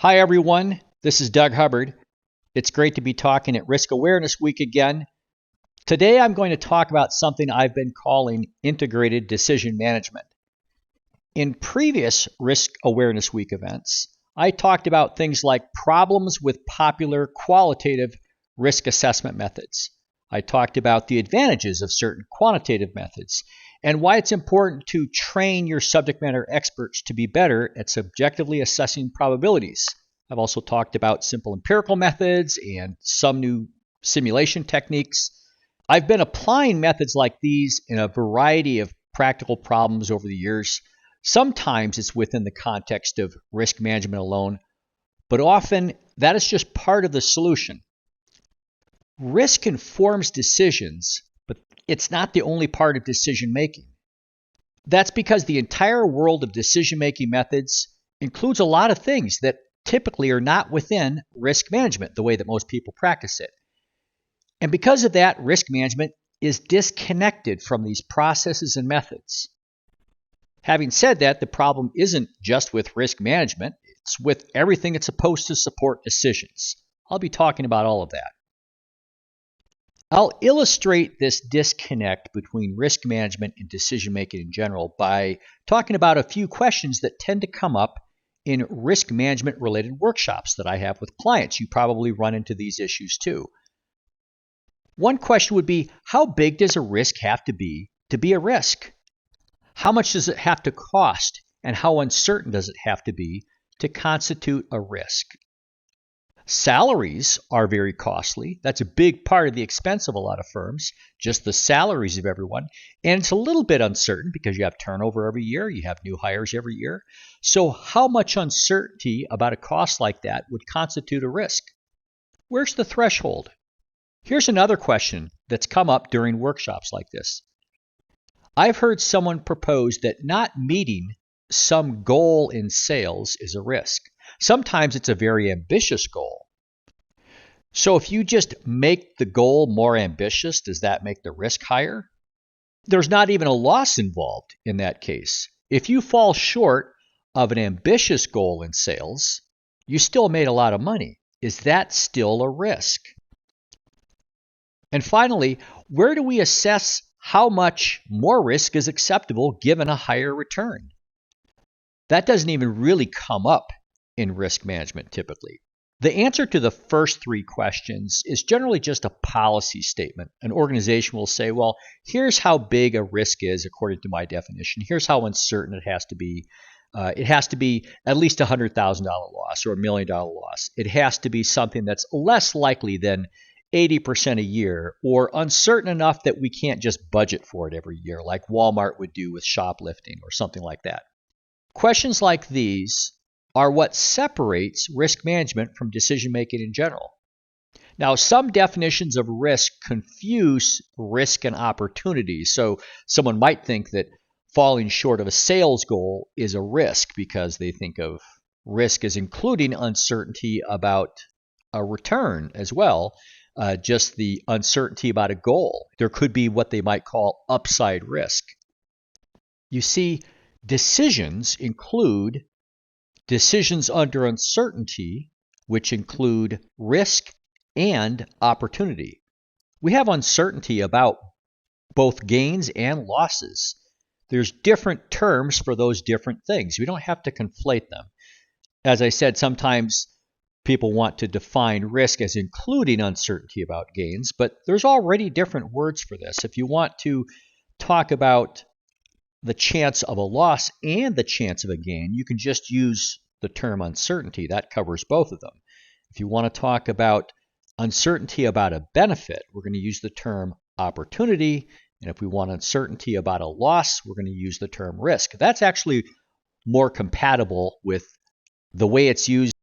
Hi, everyone. This is Doug Hubbard. It's great to be talking at Risk Awareness Week again. Today, I'm going to talk about something I've been calling integrated decision management. In previous Risk Awareness Week events, I talked about things like problems with popular qualitative risk assessment methods. I talked about the advantages of certain quantitative methods and why it's important to train your subject matter experts to be better at subjectively assessing probabilities. I've also talked about simple empirical methods and some new simulation techniques. I've been applying methods like these in a variety of practical problems over the years. Sometimes it's within the context of risk management alone, but often that is just part of the solution. Risk informs decisions, but it's not the only part of decision making. That's because the entire world of decision-making methods includes a lot of things that typically are not within risk management, the way that most people practice it. And because of that, risk management is disconnected from these processes and methods. Having said that, the problem isn't just with risk management, it's with everything that's supposed to support decisions. I'll be talking about all of that. I'll illustrate this disconnect between risk management and decision making in general by talking about a few questions that tend to come up in risk management related workshops that I have with clients. You probably run into these issues too. One question would be, how big does a risk have to be a risk? How much does it have to cost, and how uncertain does it have to be to constitute a risk? Salaries are very costly. That's a big part of the expense of a lot of firms, just the salaries of everyone. And it's a little bit uncertain because you have turnover every year, you have new hires every year. So how much uncertainty about a cost like that would constitute a risk? Where's the threshold? Here's another question that's come up during workshops like this. I've heard someone propose that not meeting some goal in sales is a risk. Sometimes it's a very ambitious goal. So if you just make the goal more ambitious, does that make the risk higher? There's not even a loss involved in that case. If you fall short of an ambitious goal in sales, you still made a lot of money. Is that still a risk? And finally, where do we assess how much more risk is acceptable given a higher return? That doesn't even really come up in risk management typically. The answer to the first three questions is generally just a policy statement. An organization will say, well, here's how big a risk is according to my definition. Here's how uncertain it has to be. It has to be at least a $100,000 loss or $1 million loss. It has to be something that's less likely than 80% a year, or uncertain enough that we can't just budget for it every year like Walmart would do with shoplifting or something like that. Questions like these are what separates risk management from decision making in general. Now, some definitions of risk confuse risk and opportunity. So someone might think that falling short of a sales goal is a risk because they think of risk as including uncertainty about a return as well, just the uncertainty about a goal. There could be what they might call upside risk. You see, decisions include decisions under uncertainty, which include risk and opportunity. We have uncertainty about both gains and losses. There's different terms for those different things. We don't have to conflate them. As I said, sometimes people want to define risk as including uncertainty about gains, but there's already different words for this. If you want to talk about the chance of a loss and the chance of a gain, you can just use the term uncertainty. That covers both of them. If you want to talk about uncertainty about a benefit, we're going to use the term opportunity. And if we want uncertainty about a loss, we're going to use the term risk. That's actually more compatible with the way it's used